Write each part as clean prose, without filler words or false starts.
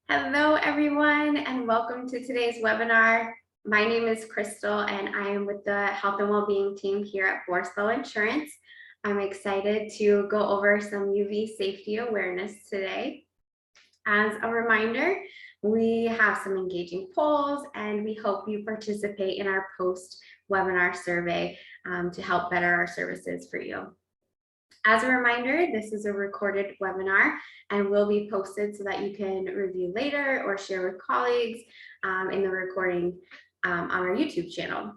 Hello, everyone, and welcome to today's webinar. My name is Krystal, and I am with the Health and Wellbeing team here at Borislow Insurance. I'm excited to go over some UV safety awareness today. As a reminder, we have some engaging polls, and we hope you participate in our post-webinar survey to help better our services for you. As a reminder, this is a recorded webinar and will be posted so that you can review later or share with colleagues in the recording on our YouTube channel.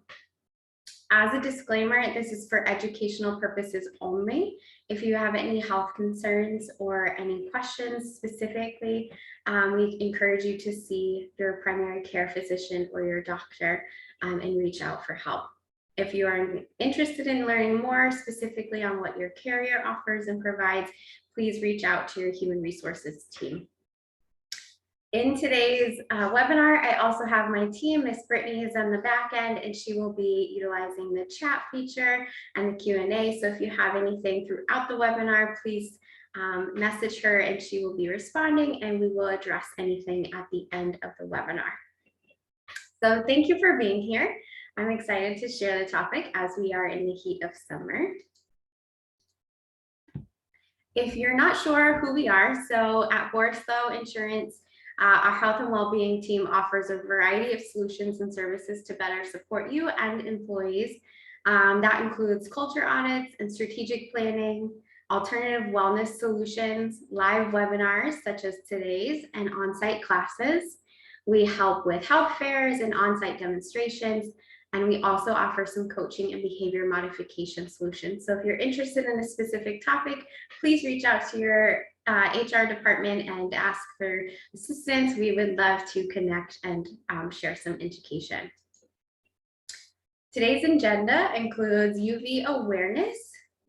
As a disclaimer, this is for educational purposes only. If you have any health concerns or any questions specifically, we encourage you to see your primary care physician or your doctor and reach out for help. If you are interested in learning more specifically on what your carrier offers and provides, please reach out to your human resources team. In today's webinar, I also have my team. Miss Brittany is on the back end, and she will be utilizing the chat feature and the Q&A. So if you have anything throughout the webinar, please message her and she will be responding, and we will address anything at the end of the webinar. So thank you for being here. I'm excited to share the topic as we are in the heat of summer. If you're not sure who we are, so at Borislow Insurance, our health and well-being team offers a variety of solutions and services to better support you and employees. That includes culture audits and strategic planning, alternative wellness solutions, live webinars such as today's, and on-site classes. We help with health fairs and on-site demonstrations. And we also offer some coaching and behavior modification solutions. So if you're interested in a specific topic, please reach out to your HR department and ask for assistance. We would love to connect and share some education. Today's agenda includes UV awareness,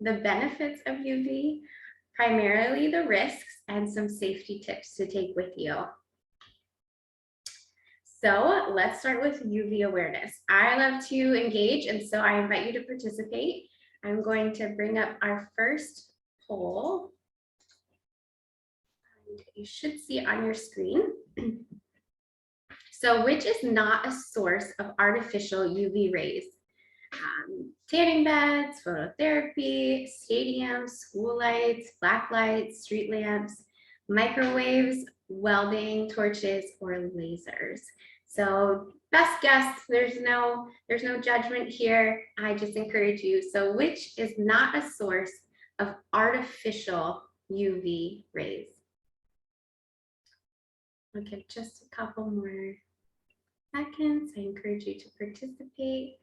the benefits of UV, primarily the risks, and some safety tips to take with you. So let's start with UV awareness. I love to engage, and so I invite you to participate. I'm going to bring up our first poll. And you should see it on your screen. So which is not a source of artificial UV rays? Tanning beds, phototherapy, stadiums, school lights, black lights, street lamps, microwaves, welding, torches, or lasers. So best guess, there's no judgment here. I just encourage you. So which is not a source of artificial UV rays? I'll give just a couple more seconds. I encourage you to participate.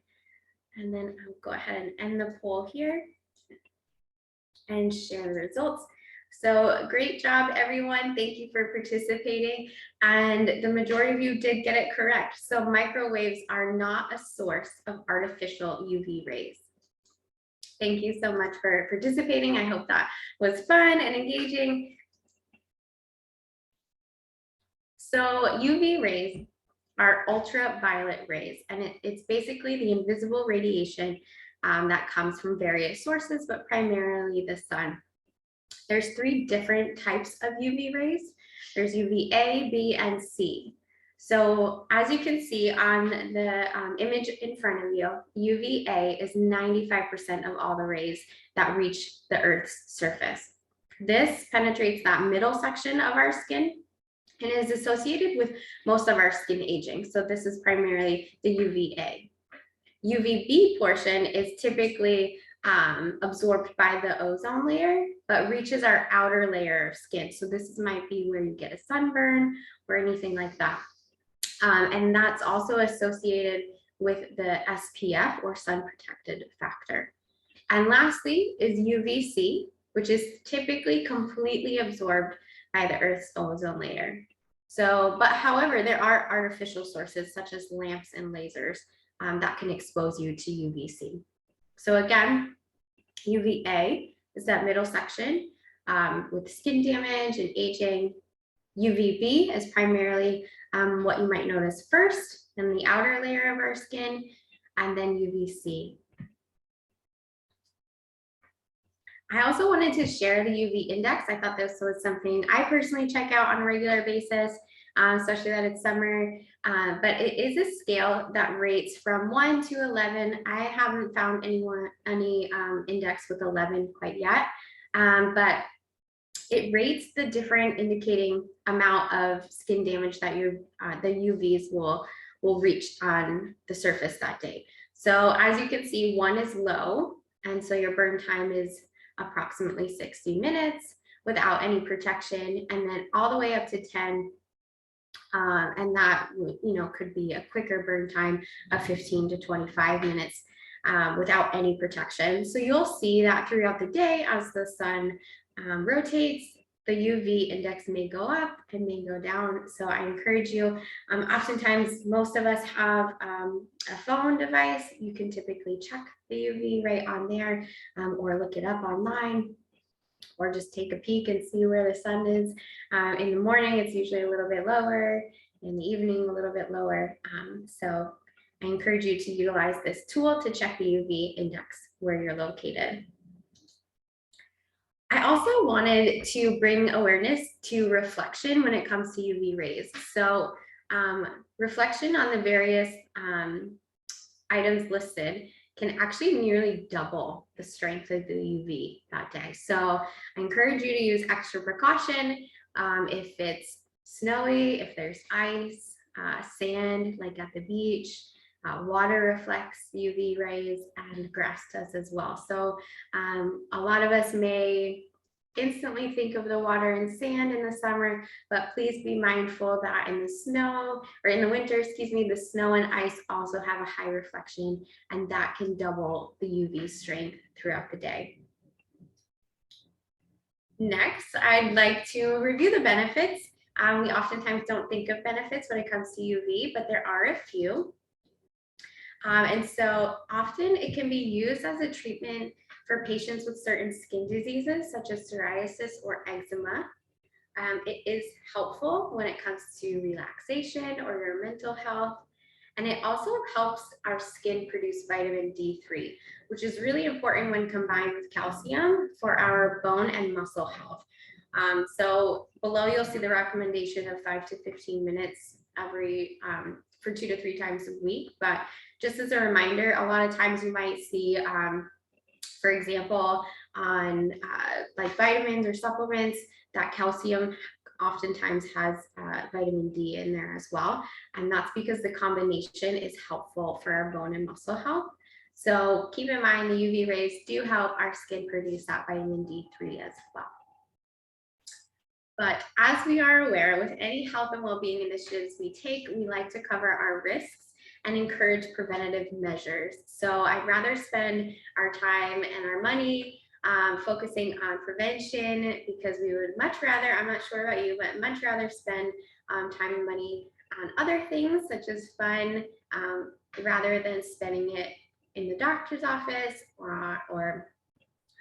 And then I'll go ahead and end the poll here and share the results. So great job, everyone. Thank you for participating. And the majority of you did get it correct. So microwaves are not a source of artificial UV rays. Thank you so much for participating. I hope that was fun and engaging. So UV rays are ultraviolet rays, and it's basically the invisible radiation that comes from various sources, but primarily the sun. There's three different types of UV rays. There's UVA, B, and C. So as you can see on the image in front of you, UVA is 95% of all the rays that reach the Earth's surface. This penetrates that middle section of our skin and is associated with most of our skin aging. So this is primarily the UVA. UVB portion is typically absorbed by the ozone layer, but reaches our outer layer of skin. So this might be where you get a sunburn or anything like that. And that's also associated with the SPF or sun protected factor. And lastly is UVC, which is typically completely absorbed by the Earth's ozone layer. So, but however, there are artificial sources such as lamps and lasers that can expose you to UVC. So again, UVA is that middle section with skin damage and aging. UVB is primarily what you might notice first in the outer layer of our skin, and then UVC. I also wanted to share the UV index. I thought this was something I personally check out on a regular basis. especially that it's summer. But it is a scale that rates from 1 to 11. I haven't found any index with 11 quite yet, but it rates the different indicating amount of skin damage that the UVs will reach on the surface that day. So as you can see, 1 is low, and so your burn time is approximately 60 minutes without any protection, and then all the way up to 10, and that could be a quicker burn time of 15 to 25 minutes without any protection. So you'll see that throughout the day as the sun rotates, the UV index may go up and may go down. So I encourage you, oftentimes most of us have a phone device. You can typically check the UV right on there, or look it up online, or just take a peek and see where the sun is. In the morning, it's usually a little bit lower. In the evening, a little bit lower. So I encourage you to utilize this tool to check the UV index where you're located. I also wanted to bring awareness to reflection when it comes to UV rays. So reflection on the various items listed can actually nearly double the strength of the UV that day. So I encourage you to use extra precaution if it's snowy, if there's ice, sand, like at the beach. Water reflects UV rays, and grass does as well. So a lot of us may instantly think of the water and sand in the summer, but please be mindful that in the snow, or in the winter, excuse me, the snow and ice also have a high reflection, and that can double the UV strength throughout the day. Next, I'd like to review the benefits. We oftentimes don't think of benefits when it comes to UV, but there are a few. And so often it can be used as a treatment for patients with certain skin diseases, such as psoriasis or eczema. It is helpful when it comes to relaxation or your mental health. And it also helps our skin produce vitamin D3, which is really important when combined with calcium for our bone and muscle health. So below you'll see the recommendation of 5 to 15 minutes for 2 to 3 times a week. But just as a reminder, a lot of times you might see, for example, on like vitamins or supplements, that calcium oftentimes has vitamin D in there as well. And that's because the combination is helpful for our bone and muscle health. So keep in mind the UV rays do help our skin produce that vitamin D3 as well. But as we are aware, with any health and well-being initiatives we take, we like to cover our risks and encourage preventative measures. So I'd rather spend our time and our money focusing on prevention, because we would much rather, I'm not sure about you, but much rather spend time and money on other things such as fun, rather than spending it in the doctor's office or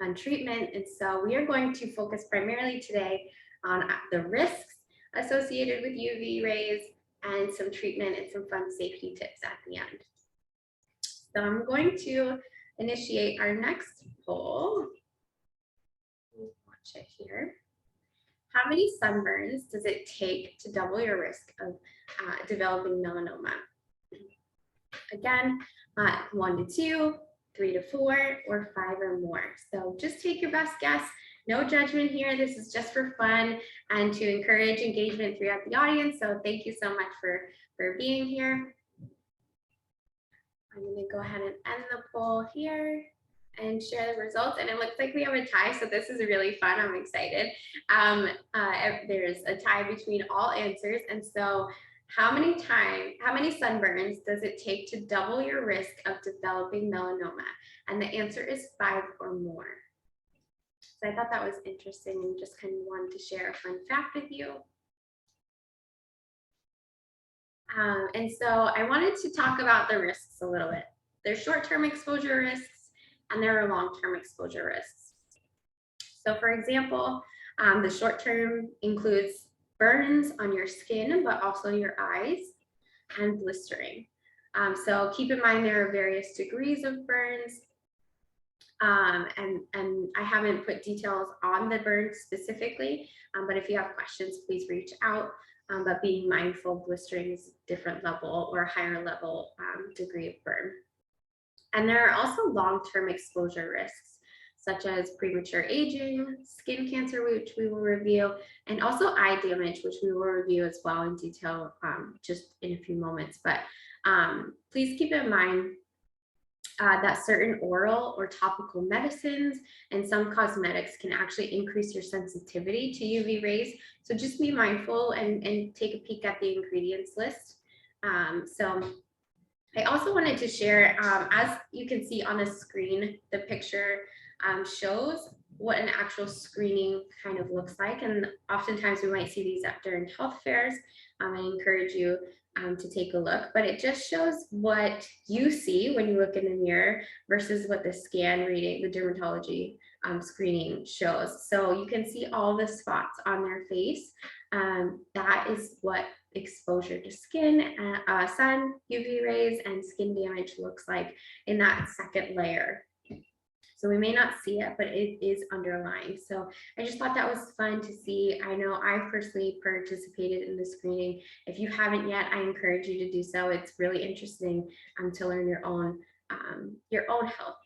on treatment. And so we are going to focus primarily today on the risks associated with UV rays and some treatment and some fun safety tips at the end. So I'm going to initiate our next poll. Watch it here. How many sunburns does it take to double your risk of developing melanoma? Again, 1 to 2, 3 to 4, or 5 or more. So just take your best guess. No judgment here. This is just for fun and to encourage engagement throughout the audience. So thank you so much for being here. I'm going to go ahead and end the poll here and share the results. And it looks like we have a tie, so this is really fun. I'm excited. There's a tie between all answers. And so how many sunburns does it take to double your risk of developing melanoma? And the answer is 5 or more. So I thought that was interesting and just kind of wanted to share a fun fact with you. And so I wanted to talk about the risks a little bit. There's short-term exposure risks and there are long-term exposure risks. So for example, the short-term includes burns on your skin, but also your eyes, and blistering. So keep in mind there are various degrees of burns. And I haven't put details on the burns specifically, but if you have questions, please reach out. but being mindful blistering is a different level or higher level degree of burn. And there are also long-term exposure risks, such as premature aging, skin cancer, which we will review, and also eye damage, which we will review as well in detail just in a few moments. But please keep in mind that certain oral or topical medicines and some cosmetics can actually increase your sensitivity to UV rays. So just be mindful and take a peek at the ingredients list. So I also wanted to share, as you can see on the screen, the picture shows what an actual screening kind of looks like. And oftentimes we might see these during health fairs. I encourage you to take a look, but it just shows what you see when you look in the mirror versus what the scan reading, the dermatology screening shows. So you can see all the spots on their face. That is what exposure to skin, sun, UV rays, and skin damage looks like in that second layer. So we may not see it, but it is underlying. So I just thought that was fun to see. I know I personally participated in the screening. If you haven't yet, I encourage you to do so. It's really interesting to learn your own health.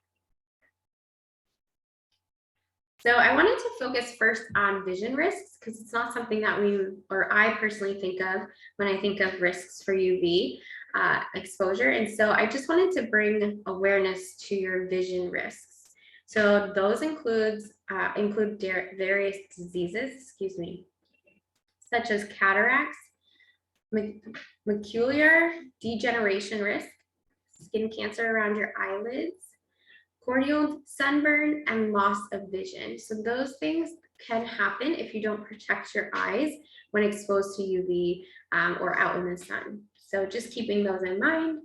So I wanted to focus first on vision risks because it's not something that I personally think of when I think of risks for UV exposure. And so I just wanted to bring awareness to your vision risks. So those include various diseases, such as cataracts, macular degeneration risk, skin cancer around your eyelids, corneal sunburn, and loss of vision. So those things can happen if you don't protect your eyes when exposed to UV or out in the sun. So just keeping those in mind.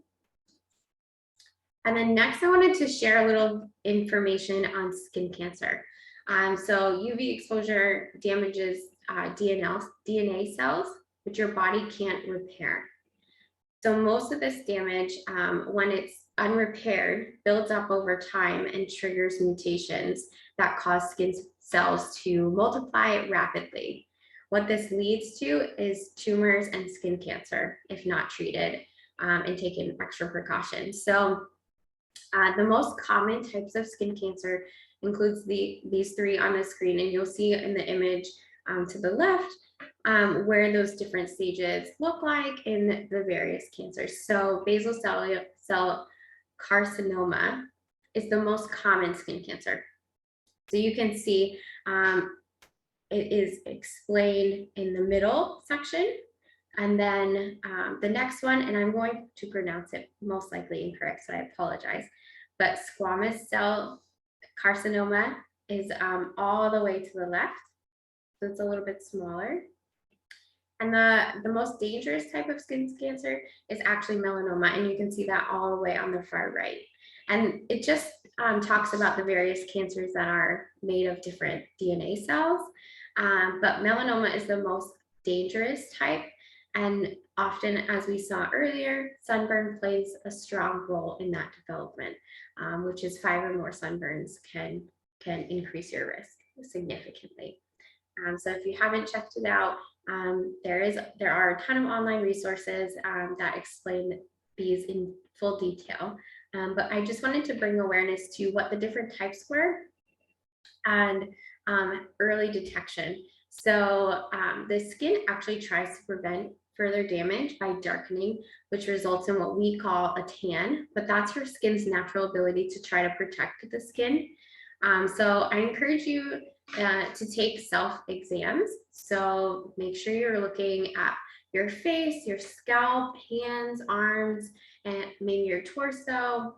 And then next, I wanted to share a little information on skin cancer. So UV exposure damages DNA cells, which your body can't repair. So most of this damage, when it's unrepaired, builds up over time and triggers mutations that cause skin cells to multiply rapidly. What this leads to is tumors and skin cancer if not treated and taken extra precautions. So the most common types of skin cancer includes these three on the screen, and you'll see in the image to the left where those different stages look like in the various cancers. So basal cell carcinoma is the most common skin cancer. So you can see it is explained in the middle section. And then the next one, and I'm going to pronounce it most likely incorrect, so I apologize, but squamous cell carcinoma is all the way to the left. So it's a little bit smaller. And the most dangerous type of skin cancer is actually melanoma, and you can see that all the way on the far right. And it just talks about the various cancers that are made of different DNA cells, but melanoma is the most dangerous type. And often, as we saw earlier, sunburn plays a strong role in that development, which is 5 or more sunburns can increase your risk significantly. So if you haven't checked it out, there are a ton of online resources that explain these in full detail. But I just wanted to bring awareness to what the different types were and early detection. So the skin actually tries to prevent further damage by darkening, which results in what we call a tan, but that's your skin's natural ability to try to protect the skin. So I encourage you to take self-exams. So make sure you're looking at your face, your scalp, hands, arms, and maybe your torso.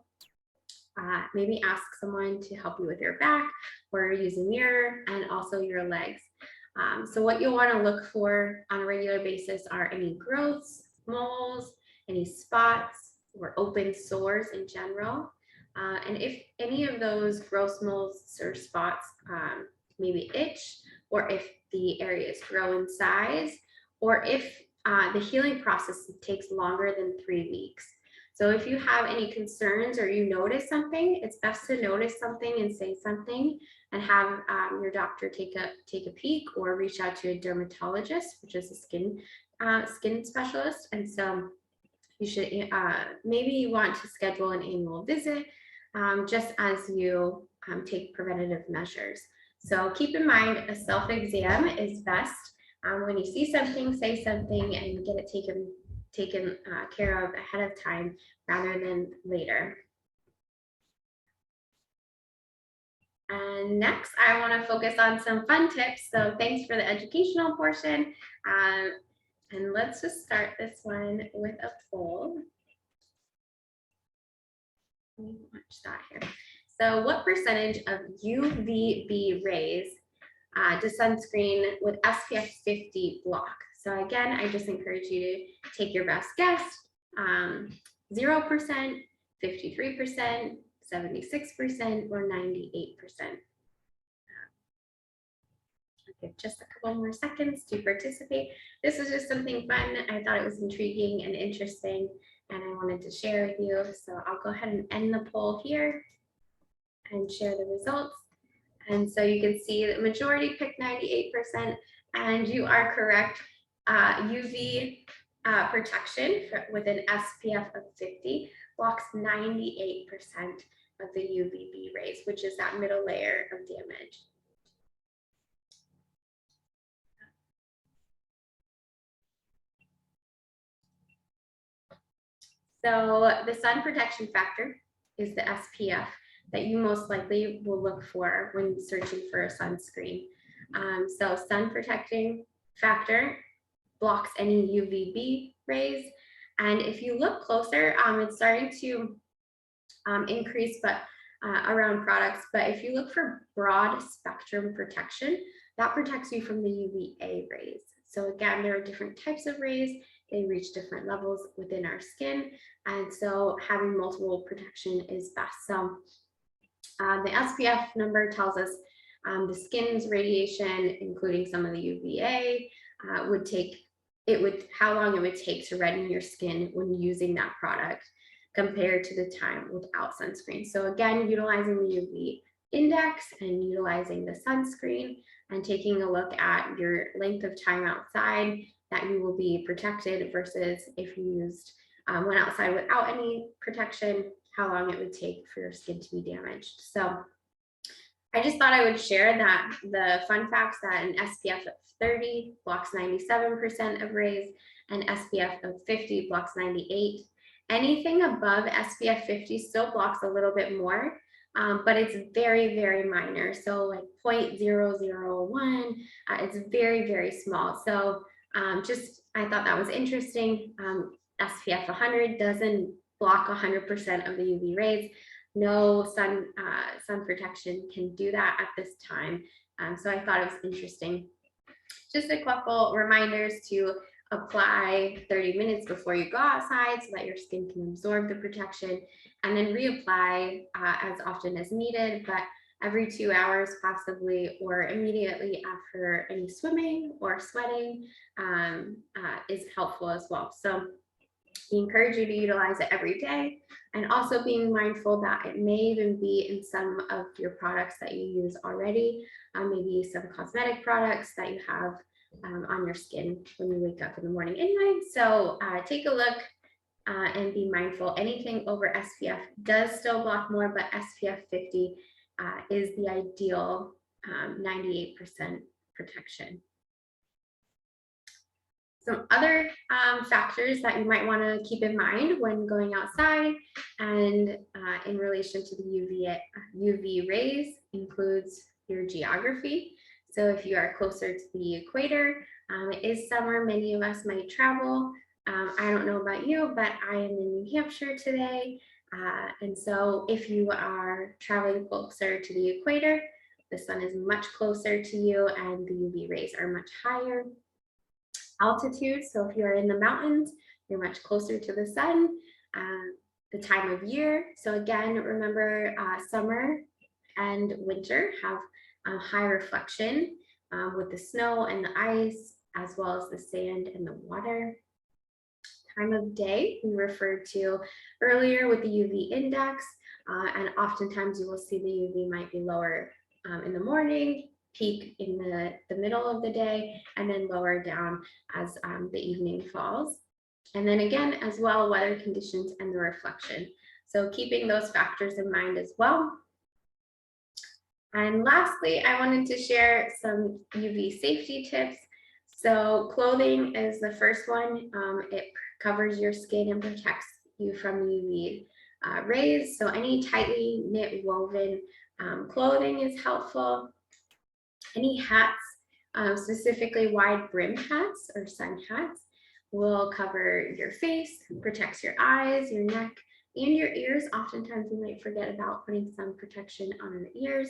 Maybe ask someone to help you with your back or use a mirror, and also your legs. So what you'll want to look for on a regular basis are any growths, moles, any spots, or open sores in general. And if any of those growths, moles, or spots maybe itch, or if the areas grow in size, or if the healing process takes longer than 3 weeks. So if you have any concerns or you notice something, it's best to notice something and say something, and have your doctor take a peek, or reach out to a dermatologist, which is a skin skin specialist, and so you should maybe want to schedule an annual visit just as you take preventative measures. So keep in mind a self-exam is best. When you see something, say something and get it taken care of ahead of time rather than later. And next, I want to focus on some fun tips. So thanks for the educational portion. And let's just start this one with a poll. Let me watch that here. So what percentage of UVB rays does sunscreen with SPF 50 block? So again, I just encourage you to take your best guess. 0%, 53%, 76%, or 98%. Give just a couple more seconds to participate. This is just something fun. I thought it was intriguing and interesting, and I wanted to share with you. So I'll go ahead and end the poll here and share the results. And so you can see the majority picked 98%, and you are correct. UV protection with an SPF of 50 blocks 98% of the UVB rays, which is that middle layer of damage. So the sun protection factor is the SPF that you most likely will look for when searching for a sunscreen. So sun protecting factor blocks any UVB rays. And if you look closer, it's starting to increase but around products. But if you look for broad spectrum protection, that protects you from the UVA rays. So again, there are different types of rays. They reach different levels within our skin. And so having multiple protection is best. So the SPF number tells us the skin's radiation, including some of the UVA, how long it would take to redden your skin when using that product compared to the time without sunscreen. So again, utilizing the UV index and utilizing the sunscreen and taking a look at your length of time outside that you will be protected versus if you went outside without any protection, how long it would take for your skin to be damaged. So I just thought I would share that the fun facts that an SPF of 30 blocks 97% of rays and SPF of 50 blocks 98. Anything above SPF 50 still blocks a little bit more, but it's very, very minor. So like 0.001, it's very, very small. So I thought that was interesting. SPF 100 doesn't block 100% of the UV rays. No sun protection can do that at this time. So I thought it was interesting. Just a couple reminders to apply 30 minutes before you go outside so that your skin can absorb the protection, and then reapply as often as needed, but every 2 hours possibly, or immediately after any swimming or sweating is helpful as well. So we encourage you to utilize it every day, and also being mindful that it may even be in some of your products that you use already, maybe some cosmetic products that you have on your skin when you wake up in the morning anyway. So take a look and be mindful. Anything over SPF does still block more, but SPF 50 is the ideal 98% protection. Some other factors that you might want to keep in mind when going outside and in relation to the UV rays includes your geography. So if you are closer to the equator, it is summer, many of us might travel. I don't know about you, but I am in New Hampshire today. And so if you are traveling closer to the equator, the sun is much closer to you and the UV rays are much higher. Altitude, so if you're in the mountains, you're much closer to the sun. The time of year, so again, remember summer and winter have high reflection with the snow and the ice, as well as the sand and the water. Time of day, we referred to earlier with the UV index, and oftentimes you will see the UV might be lower in the morning peak in the middle of the day and then lower down as the evening falls. And then again, as well, weather conditions and the reflection. So keeping those factors in mind as well. And lastly, I wanted to share some UV safety tips. So clothing is the first one. It covers your skin and protects you from UV rays. So any tightly knit woven clothing is helpful. Any hats, specifically wide brim hats or sun hats, will cover your face, protects your eyes, your neck, and your ears. Oftentimes we might forget about putting sun protection on our ears.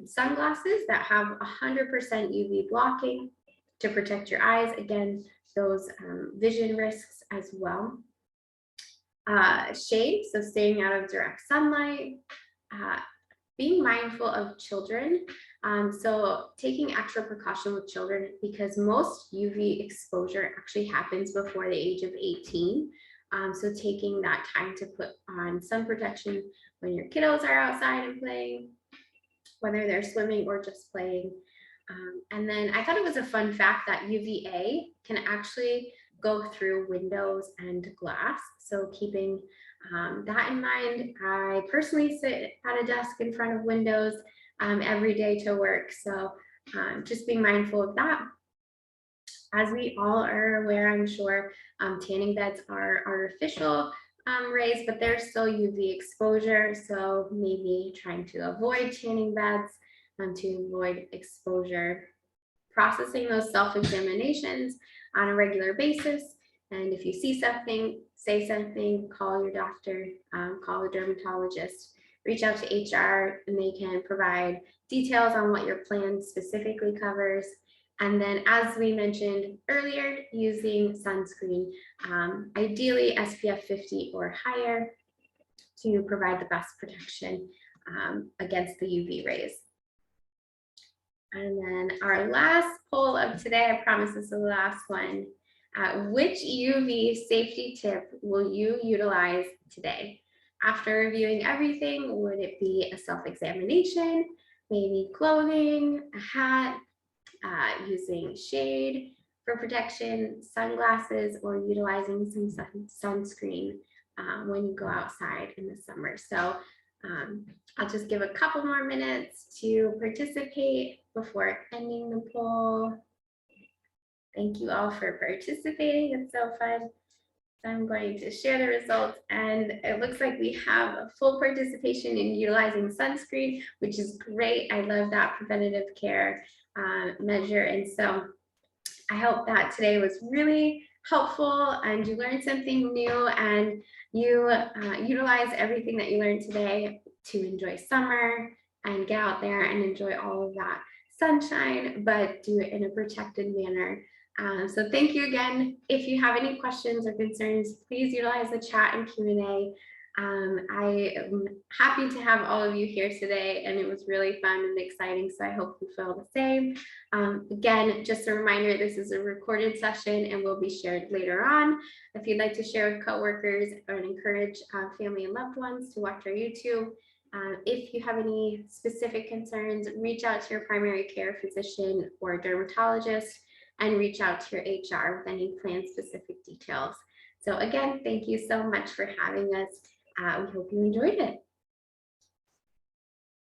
Sunglasses that have 100% UV blocking to protect your eyes against those vision risks as well. Shade, so staying out of direct sunlight. Being mindful of children, so taking extra precaution with children because most UV exposure actually happens before the age of 18. So taking that time to put on sun protection when your kiddos are outside and playing, whether they're swimming or just playing. And then I thought it was a fun fact that UVA can actually go through windows and glass. So keeping that in mind, I personally sit at a desk in front of windows every day to work. So just being mindful of that. As we all are aware, I'm sure tanning beds are artificial rays, but there's still UV exposure. So maybe trying to avoid tanning beds to avoid exposure. Processing those self-examinations on a regular basis. And if you see something, say something, call your doctor, call a dermatologist, reach out to HR, and they can provide details on what your plan specifically covers. And then, as we mentioned earlier, using sunscreen, ideally SPF 50 or higher to provide the best protection against the UV rays. And then our last poll of today, I promise this is the last one. Which UV safety tip will you utilize today? After reviewing everything, would it be a self-examination, maybe clothing, a hat, using shade for protection, sunglasses, or utilizing some sunscreen when you go outside in the summer? So I'll just give a couple more minutes to participate before ending the poll. Thank you all for participating. It's so fun. So I'm going to share the results, and it looks like we have a full participation in utilizing sunscreen, which is great. I love that preventative care measure. And so I hope that today was really helpful and you learned something new and you utilize everything that you learned today to enjoy summer and get out there and enjoy all of that sunshine, but do it in a protected manner. So thank you again. If you have any questions or concerns, please utilize the chat and Q&A. I am happy to have all of you here today, and it was really fun and exciting, so I hope you feel the same. Again, just a reminder, this is a recorded session and will be shared later on. If you'd like to share with coworkers or encourage family and loved ones to watch our YouTube. If you have any specific concerns, reach out to your primary care physician or dermatologist and reach out to your HR with any plan-specific details. So again, thank you so much for having us. We hope you enjoyed it.